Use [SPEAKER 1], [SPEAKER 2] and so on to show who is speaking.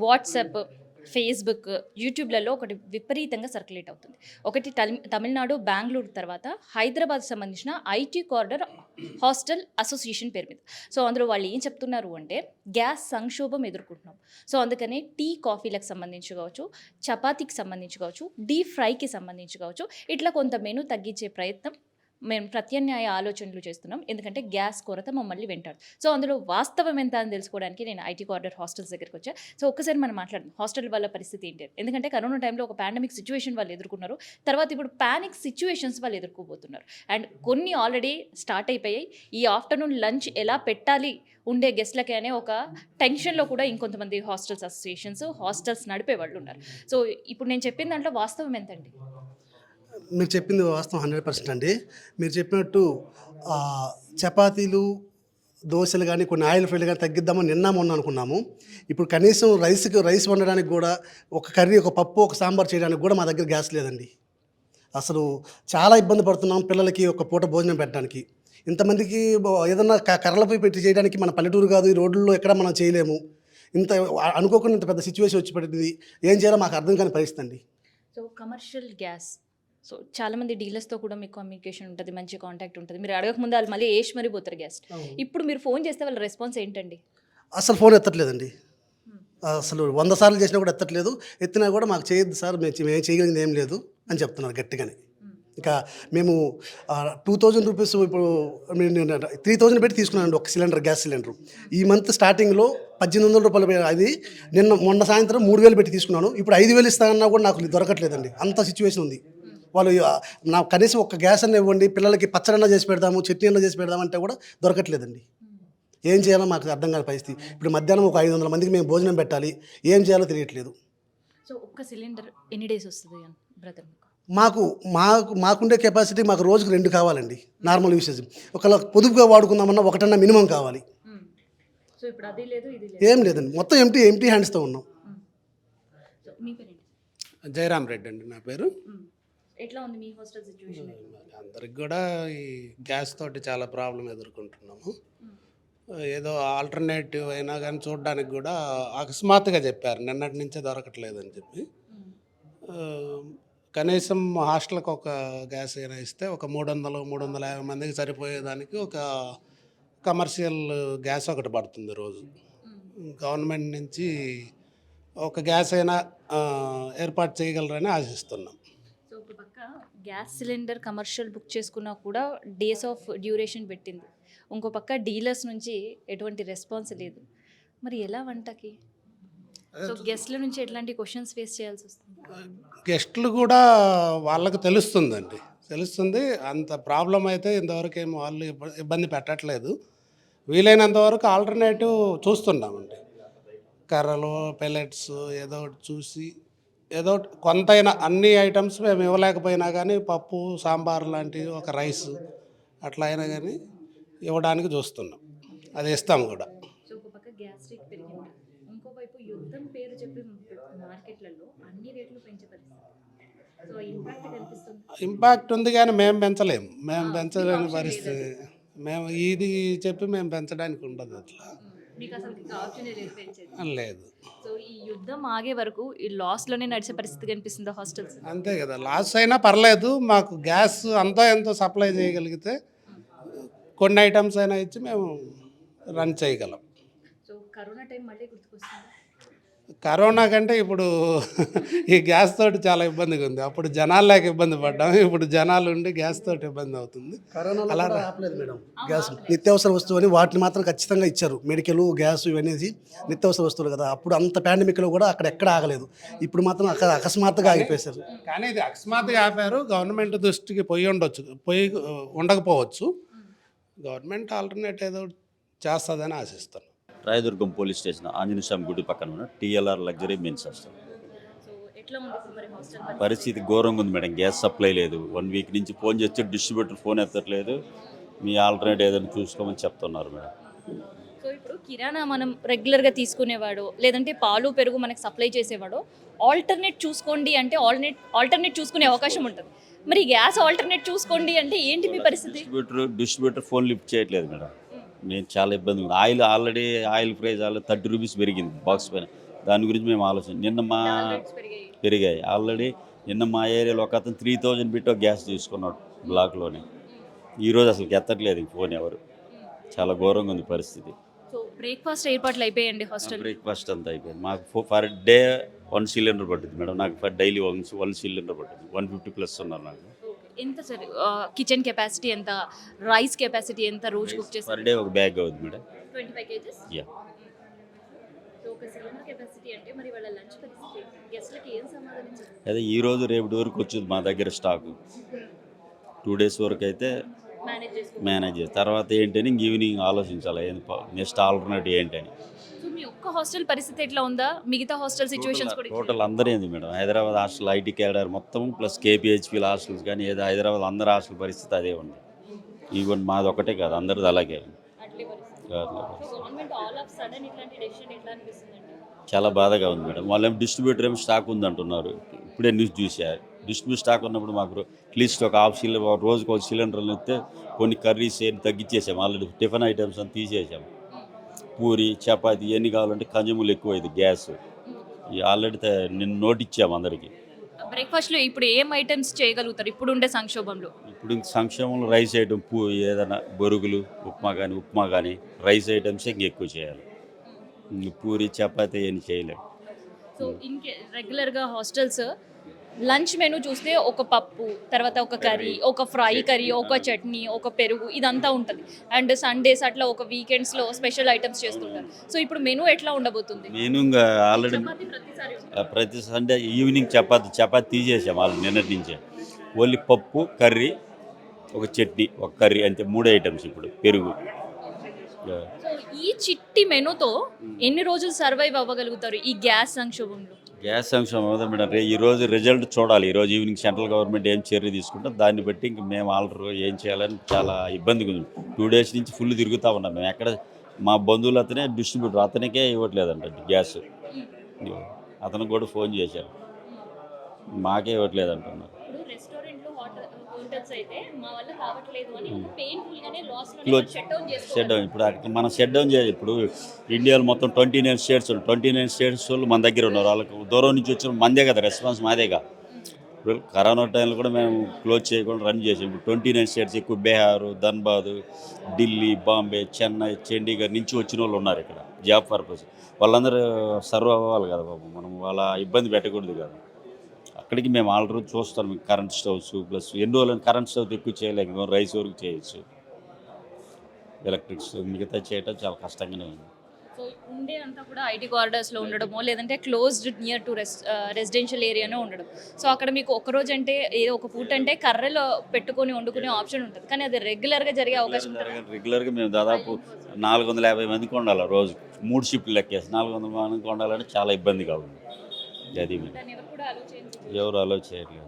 [SPEAKER 1] WhatsApp, Facebook, యూట్యూబ్‌లలో ఒకటి విపరీతంగా circulate అవుతుంది. ఒకటి తమిళనాడు, బెంగుళూరు తర్వాత హైదరాబాద్‌కి సంబంధించిన ఐటీ కారిడార్ హాస్టల్ అసోసియేషన్ పేరు మీద. సో, అందులో వాళ్ళు ఏం చెప్తున్నారు అంటే గ్యాస్ సంక్షోభం ఎదుర్కొంటున్నాం. సో, అందుకనే టీ, కాఫీలకు సంబంధించి కావచ్చు, చపాతీకి సంబంధించి కావచ్చు, డీప్ ఫ్రైకి సంబంధించి కావచ్చు, ఇట్లా కొంత మెను తగ్గించే ప్రయత్నం మేము ప్రత్యామ్నాయ ఆలోచనలు చేస్తున్నాం. ఎందుకంటే గ్యాస్ కొరత మమ్మల్ని వెంటాడు. సో, అందులో వాస్తవం ఎంత అని తెలుసుకోవడానికి నేను ఐటీ కారిడార్ హాస్టల్స్ దగ్గరికి వచ్చా. సో, ఒక్కసారి మనం మాట్లాడదాం హాస్టల్ వాళ్ళ పరిస్థితి ఏంటి అని. ఎందుకంటే కరోనా టైంలో ఒక పాండమిక్ సిచ్యువేషన్ వాళ్ళు ఎదుర్కొన్నారు. తర్వాత ఇప్పుడు పానిక్ సిచ్యువేషన్స్ వాళ్ళు ఎదుర్కోబోతున్నారు. అండ్ కొన్ని ఆల్రెడీ స్టార్ట్ అయిపోయాయి. ఈ ఆఫ్టర్నూన్ లంచ్ ఎలా పెట్టాలి ఉండే గెస్ట్లకి అనే ఒక టెన్షన్లో కూడా ఇంకొంతమంది హాస్టల్స్ అసోసియేషన్స్, హాస్టల్స్ నడిపే వాళ్ళు ఉన్నారు. సో, ఇప్పుడు నేను చెప్పిన దాంట్లో వాస్తవం ఎంతండి?
[SPEAKER 2] మీరు చెప్పింది వాస్తవం 100% అండి. మీరు చెప్పినట్టు చపాతీలు, దోశలు కానీ కొన్ని ఆయిల్ ఫ్రైలు కానీ తగ్గిద్దామని నిన్న మొన్న అనుకున్నాము. ఇప్పుడు కనీసం రైస్ వండడానికి కూడా ఒక కర్రీ, ఒక పప్పు, ఒక సాంబార్ చేయడానికి కూడా మా దగ్గర గ్యాస్ లేదండి. అసలు చాలా ఇబ్బంది పడుతున్నాం పిల్లలకి ఒక పూట భోజనం పెట్టడానికి. ఇంతమందికి ఏదన్నా కర్రలపై పెట్టి చేయడానికి మన పల్లెటూరు కాదు, ఈ రోడ్లలో ఎక్కడ మనం చేయలేము. అనుకోకుండా ఇంత పెద్ద సిచ్యువేషన్ వచ్చి పడింది. ఏం చేయాలో మాకు అర్థం కాని పరిస్థితి అండి.
[SPEAKER 1] సో, కమర్షియల్ గ్యాస్, సో చాలామంది డీలర్స్తో కూడా మీకు కమ్యూనికేషన్ ఉంటుంది, మంచి కాంటాక్ట్ ఉంటుంది. మీరు అడగకముందు వాళ్ళు మళ్ళీ మరీ పోతారు గ్యాస్. ఇప్పుడు మీరు ఫోన్ చేస్తే వాళ్ళ రెస్పాన్స్ ఏంటండి?
[SPEAKER 2] అసలు ఫోన్ ఎత్తట్లేదండి. అసలు 100 సార్లు చేసినా కూడా ఎత్తట్లేదు. ఎత్తినా కూడా మాకు చేయొద్దు సార్, మేము చేయగలిగింది ఏం లేదు అని చెప్తున్నారు గట్టిగానే. ఇక మేము 2000 రూపీస్ ఇప్పుడు 3000 పెట్టి తీసుకున్నానండి ఒక సిలిండర్, గ్యాస్ సిలిండర్. ఈ మంత్ స్టార్టింగ్లో 1800 రూపాయలు, అది మొన్న సాయంత్రం 3000 పెట్టి తీసుకున్నాను. ఇప్పుడు 5000 ఇస్తానన్నా కూడా నాకు దొరకట్లేదండి. అంత సిచ్యువేషన్ ఉంది. వాళ్ళు నాకు కనీసం ఒక గ్యాస్ అన్న ఇవ్వండి, పిల్లలకి పచ్చడన్నా చేసి పెడదాము, చట్నీ అన్నా చేసి పెడదామంటే కూడా దొరకట్లేదండి. ఏం చేయాలో మాకు అర్థం కాని పరిస్థితి. ఇప్పుడు మధ్యాహ్నం ఒక 500 మందికి మేము భోజనం పెట్టాలి, ఏం చేయాలో తెలియట్లేదు.
[SPEAKER 1] సో, ఒక్క సిలిండర్ ఎన్ని డేస్ వస్తుంది బ్రదర్?
[SPEAKER 2] మాకుండే కెపాసిటీ మాకు రోజుకు 2 కావాలండి నార్మల్ యూసేజ్. ఒకవేళ పొదుపుగా వాడుకుందామన్నా ఒకటన్నా మినిమం కావాలి.
[SPEAKER 1] సో, ఇప్పుడు అది లేదు, ఇది లేదు,
[SPEAKER 2] ఏం లేదండి. మొత్తం ఎంటీ హ్యాండ్స్తో ఉన్నాం.
[SPEAKER 3] జయరామ్ రెడ్డి అండి నా పేరు.
[SPEAKER 1] ఎట్లా ఉంది మీ హాస్టల్ సిచ్యువేషన్?
[SPEAKER 3] అందరికి కూడా ఈ గ్యాస్ తోటి చాలా ప్రాబ్లం ఎదుర్కొంటున్నాము. ఏదో ఆల్టర్నేటివ్ అయినా కానీ చూడడానికి కూడా అకస్మాత్తుగా చెప్పారు, నిన్నటి నుంచే దొరకట్లేదని చెప్పి. కనీసం హాస్టల్కి ఒక గ్యాస్ అయినా ఇస్తే ఒక 300-350 మందికి సరిపోయేదానికి ఒక కమర్షియల్ గ్యాస్ ఒకటి పడుతుంది రోజు. గవర్నమెంట్ నుంచి ఒక గ్యాస్ అయినా ఏర్పాటు చేయగలరని ఆశిస్తున్నాం.
[SPEAKER 1] సో, ఒక పక్క గ్యాస్ సిలిండర్ కమర్షియల్ బుక్ చేసుకున్నా కూడా డేస్ ఆఫ్ డ్యూరేషన్ పెట్టింది. ఇంకో పక్క డీలర్స్ నుంచి ఎటువంటి రెస్పాన్స్ లేదు. మరి ఎలా వంటకి? సో, గెస్ట్ల నుంచి ఎట్లాంటి క్వశ్చన్స్ ఫేస్ చేయాల్సి వస్తుంది?
[SPEAKER 3] గెస్ట్లు కూడా వాళ్ళకి తెలుస్తుంది. అంత ప్రాబ్లం అయితే ఇంతవరకు ఏమి వాళ్ళు ఇబ్బంది పెట్టట్లేదు. వీలైనంత వరకు ఆల్టర్నేటివ్ చూస్తున్నామండి. కర్రలు, పెల్లెట్స్ ఏదో ఒకటి చూసి, ఏదో కొంతైనా అన్ని ఐటమ్స్ మేము ఇవ్వలేకపోయినా కానీ పప్పు, సాంబార్ లాంటివి, ఒక రైస్ అట్లా అయినా కానీ ఇవ్వడానికి చూస్తున్నాం. అది ఇస్తాము కూడా.
[SPEAKER 1] సో, ఒక పక్క గ్యాస్ రేట్ పెరిగింది, ఇంకోవైపు యుద్ధం పేరు చెప్పి మార్కెట్లలో అన్ని రేట్లు పెంచే పరిస్థితి. సో, ఇంపాక్ట్ కనిపిస్తుంది.
[SPEAKER 3] ఇంపాక్ట్ ఉంది కానీ మేము పెంచలేని పరిస్థితి. మేము ఇది చెప్పి మేము పెంచడానికి ఉండదు. అట్లా
[SPEAKER 1] మీకు అసలు ఆప్షన్
[SPEAKER 3] లేదు.
[SPEAKER 1] సో, ఈ యుద్ధం ఆగే వరకు ఈ లాస్లోనే నడిచే పరిస్థితి కనిపిస్తుందా హాస్టల్స్?
[SPEAKER 3] అంతే కదా, లాస్ అయినా పర్లేదు, మాకు గ్యాస్ అంతో ఎంతో సప్లై చేయగలిగితే కొన్ని ఐటమ్స్ అయినా ఇచ్చి మేము రన్ చేయగలం.
[SPEAKER 1] సో, కరోనా టైం మళ్ళీ గుర్తుకొస్తుంది.
[SPEAKER 3] కరోనా కంటే ఇప్పుడు ఈ గ్యాస్ తోటి చాలా ఇబ్బందిగా ఉంది. అప్పుడు జనాలు లేక ఇబ్బంది పడ్డాము, ఇప్పుడు జనాలు ఉండి గ్యాస్ తోటి ఇబ్బంది అవుతుంది.
[SPEAKER 2] అలా ఆపలేదు మేడం. గ్యాస్ నిత్యావసర వస్తువు అని వాటిని మాత్రం ఖచ్చితంగా ఇచ్చారు. మెడికల్, గ్యాస్ ఇవన్నీ నిత్యావసర వస్తువులు కదా. అప్పుడు అంత పాండమిక్లో కూడా అక్కడ ఎక్కడ ఆగలేదు. ఇప్పుడు మాత్రం అక్కడ అకస్మాత్తుగా ఆగిపోయారు.
[SPEAKER 3] కానీ ఇది అకస్మాత్తుగా ఆపారు. గవర్నమెంట్ దృష్టికి పోయి ఉండకపోవచ్చు. గవర్నమెంట్ ఆల్టర్నేట్ ఏదో చేస్తుందని ఆశిస్తాను.
[SPEAKER 4] రాయదుర్గం పోలీస్ స్టేషన్ ఆంజనేయ స్వామి గుడి పక్కన ఉన్న టీఎల్ఆర్ లగ్జరీ మెన్స్ హాస్టల్. పరిస్థితి ఘోరంగా ఉంది మేడం. గ్యాస్ సప్లై లేదు. 1 వీక్ నుంచి ఫోన్ చేస్తే డిస్ట్రిబ్యూటర్ ఫోన్ ఎత్తట్లేదు. మీ ఆల్టర్నేట్ ఏదైనా చూసుకోమని చెప్తున్నారు మేడం.
[SPEAKER 1] సో, ఇప్పుడు కిరాణా మనం రెగ్యులర్గా తీసుకునేవాడు, లేదంటే పాలు పెరుగు మనకి సప్లై చేసేవాడు, ఆల్టర్నేట్ చూసుకోండి అంటే ఆల్టర్నేట్ చూసుకునే అవకాశం ఉంటుంది. మరి గ్యాస్ ఆల్టర్నేట్ చూసుకోండి అంటే ఏంటి మీ పరిస్థితి?
[SPEAKER 4] డిస్ట్రిబ్యూటర్ ఫోన్ లిఫ్ట్ చేయట్లేదు మేడం. నేను చాలా ఇబ్బంది ఉంది. ఆయిల్ ప్రైస్ 30 రూపీస్ పెరిగింది బాక్స్ పైన. దాని గురించి మేము ఆలోచన నిన్న మా పెరిగాయి ఆల్రెడీ. నిన్న మా ఏరియాలో ఒక అతను 3000 పెట్టి ఒక గ్యాస్ తీసుకున్నాడు బ్లాక్లోనే. ఈరోజు అసలు ఎత్తట్లేదు ఫోన్ ఎవరు. చాలా ఘోరంగా ఉంది పరిస్థితి.
[SPEAKER 1] సో బ్రేక్ఫాస్ట్ ఏర్పాట్లు అయిపోయాయండి హాస్టల్.
[SPEAKER 4] బ్రేక్ఫాస్ట్ అంతా అయిపోయింది. మాకు పర్ డే 1 సిలిండర్ పడుతుంది మేడం. నాకు ఫర్ డైలీ 1 సిలిండర్ పడుతుంది. 150 ప్లస్ ఉన్నారు నాకు.
[SPEAKER 1] ఎంత సార్ కిచెన్ కెపాసిటీ ఎంత, రైస్ కెపాసిటీ ఎంత రోజు కుక్ చేస్తారు?
[SPEAKER 4] పర్ డే ఒక బ్యాగ్ అవుతుంది మేడం.
[SPEAKER 1] 25 కేజెస్.
[SPEAKER 4] యా.
[SPEAKER 1] సో ఒక సిలిండర్ కెపాసిటీ అంటే మరి వాళ్ళ లంచ్ పరిస్థితి గెస్ట్లకి ఏం సమాధానం చెప్తారు?
[SPEAKER 4] అదే ఈరోజు రేపటి వరకు వచ్చింది మా దగ్గర స్టాక్. 2 డేస్ వరకు అయితే
[SPEAKER 1] మేనేజ్ చేసుకోవాలి.
[SPEAKER 4] మేనేజ్ చేసి తర్వాత ఏంటని ఇంక ఈవినింగ్ ఆలోచించాలి నెక్స్ట్ ఆల్టర్నేటివ్ ఏంటని.
[SPEAKER 1] సో మీ ఒక్క హాస్టల్ పరిస్థితి ఎట్లా ఉందా? మిగతా హాస్టల్ సిచ్యువేషన్స్ కూడా
[SPEAKER 4] టోటల్ అందరూ ఏంది madam, Hyderabad hostel IT cadre మొత్తం ప్లస్ కేపీహెచ్పీల హాస్టల్స్ కానీ ఏదో హైదరాబాద్ అందరి హాస్టల్ పరిస్థితి అదే ఉంది. ఈవెన్ మాది ఒకటే కాదు, అందరిది అలాగే ఉంది.
[SPEAKER 1] అట్లే పరిస్థితి.
[SPEAKER 4] అట్లా.
[SPEAKER 1] So government all of sudden ఇట్లాంటి డెసిషన్ ఎట్లా అనిపిస్తుందండి?
[SPEAKER 4] చాలా బాధగా ఉంది మేడం. వాళ్ళేమో డిస్ట్రిబ్యూటర్ ఏమో స్టాక్ ఉందంటున్నారు. ఇప్పుడే న్యూస్ చూశారు. డిస్ట్రిబ్యూట్ స్టాక్ ఉన్నప్పుడు మాకు అట్లీస్ట్ ఒక హాఫ్ సిలిండర్ రోజుకి ఒక సిలిండర్లు ఇస్తే కొన్ని కర్రీస్ ఏం తగ్గించేసాము. ఆల్రెడీ టిఫిన్ ఐటమ్స్ అని తీసేసాము. పూరి చపాతి ఎన్ని కావాలంటే కన్జ్యూములు ఎక్కువ ఇది గ్యాస్. ఆల్రెడీ నిన్న నోట్ ఇచ్చాము అందరికీ.
[SPEAKER 1] బ్రేక్ఫాస్ట్లో ఇప్పుడు ఏం ఐటమ్స్ చేయగలుగుతారు ఇప్పుడు ఉండే సంక్షోభంలో?
[SPEAKER 4] ఇప్పుడు ఇంక సంక్షేమంలో రైస్ ఐటమ్ ఏదైనా బొరుగులు ఉప్మా కానీ రైస్ ఐటమ్స్ ఇంక ఎక్కువ చేయాలి. ఇంక పూరి చపాతి ఏం చేయలేము.
[SPEAKER 1] సో రెగ్యులర్గా హాస్టల్స్ లంచ్ మెనూ చూస్తే ఒక పప్పు, తర్వాత ఒక కర్రీ, ఒక ఫ్రై కర్రీ, ఒక చట్నీ, ఒక పెరుగు, ఇదంతా ఉంటుంది. అండ్ సండేస్ అట్లా ఒక వీకెండ్స్లో స్పెషల్ ఐటమ్స్ చేస్తుంటారు. సో ఇప్పుడు మెనూ ఎట్లా ఉండబోతుంది?
[SPEAKER 4] నేను ఇంకా ఆల్రెడీ
[SPEAKER 1] చపాతీ ప్రతిసారి ఉంటుంది.
[SPEAKER 4] ప్రతి సండే ఈవినింగ్ చపాతి తీసేసాము వాళ్ళు నిన్నటి నుంచే. ఓన్లీ పప్పు కర్రీ ఒక చట్నీ ఒక కర్రీ అంతే, 3 ఐటమ్స్ ఇప్పుడు పెరుగు.
[SPEAKER 1] సో ఈ చిట్టి మెనూతో ఎన్ని రోజులు సర్వైవ్ అవ్వగలుగుతారు ఈ గ్యాస్ సంక్షోభంలో?
[SPEAKER 4] గ్యాస్ సంక్షేమం అవుతుంది మేడం. ఈరోజు రిజల్ట్ చూడాలి. ఈరోజు ఈవినింగ్ సెంట్రల్ గవర్నమెంట్ ఏం చర్య తీసుకుంటే దాన్ని బట్టి ఇంక మేము ఆల్రెడీ ఏం చేయాలని చాలా ఇబ్బందిగా ఉంది. 2 డేస్ నుంచి ఫుల్ తిరుగుతూ ఉన్నాం మేము. ఎక్కడ మా బంధువులు అతనే డిస్ట్రిబ్యూటర్, అతనికే ఇవ్వట్లేదంట గ్యాస్. అతనికి కూడా ఫోన్ చేశారు, మాకే ఇవ్వట్లేదు అంటున్నారు.
[SPEAKER 1] ఇప్పుడు రెస్టారెంట్లు హోటల్స్ అయితే మా వల్ల కావట్లేదు అని పెయిన్ఫుల్ గానే లాస్ షట్ డౌన్
[SPEAKER 4] షట్ డౌన్ ఇప్పుడు అక్కడ మనం షట్ డౌన్ చేయాలి. ఇప్పుడు ఇండియాలో మొత్తం 29 స్టేట్స్ ఉన్నాయి. 29 స్టేట్స్ వాళ్ళు మన దగ్గర ఉన్నారు. వాళ్ళకి దూరం నుంచి వచ్చిన మందే కదా, రెస్పాన్స్ మాదేగా. ఇప్పుడు కరోనా టైంలో కూడా మేము క్లోజ్ చేయకుండా రన్ చేసాం. ఇప్పుడు 29 స్టేట్స్ ఎక్కువ బీహార్, ధన్బాద్, ఢిల్లీ, బాంబే, చెన్నై, చండీగఢ్ నుంచి వచ్చిన వాళ్ళు ఉన్నారు ఇక్కడ జాబ్ పర్పస్. వాళ్ళందరూ సర్వ్ అవ్వాలి కదా బాబు, మనం వాళ్ళ ఇబ్బంది పెట్టకూడదు కదా. అక్కడికి మేము ఆల్రెడీ చూస్తాం. కరెంట్ స్టవ్స్ ప్లస్ ఎన్ని రోజులు కరెంట్ స్టవ్ ఎక్కువ చేయలేము, రైస్ వరకు చేయొచ్చు. ఎలక్ట్రిక్ స్టవ్ మిగతా చేయటం చాలా కష్టంగానే ఉంది.
[SPEAKER 1] సో ఉండే అంతా కూడా ఐటీ కారిడార్స్లో ఉండడమో లేదంటే క్లోజ్డ్ నియర్ టు రెసిడెన్షియల్ ఏరియానే ఉండడం. సో అక్కడ మీకు ఒక రోజు అంటే ఏదో ఒక పూట అంటే కర్రలో పెట్టుకొని వండుకునే ఆప్షన్ ఉంటుంది, కానీ అది రెగ్యులర్గా జరిగే అవకాశం ఉంటుంది.
[SPEAKER 4] రెగ్యులర్గా మేము దాదాపు 450 మందికి ఉండాలి రోజు. 3 షిఫ్ట్లు లెక్కేసి 400 మందికి ఉండాలంటే చాలా ఇబ్బందిగా ఉంది. అది
[SPEAKER 1] దాన్ని ఎవరు కూడా ఆలోచించారు.
[SPEAKER 4] ఎవరు అలో చేయట్లేదు.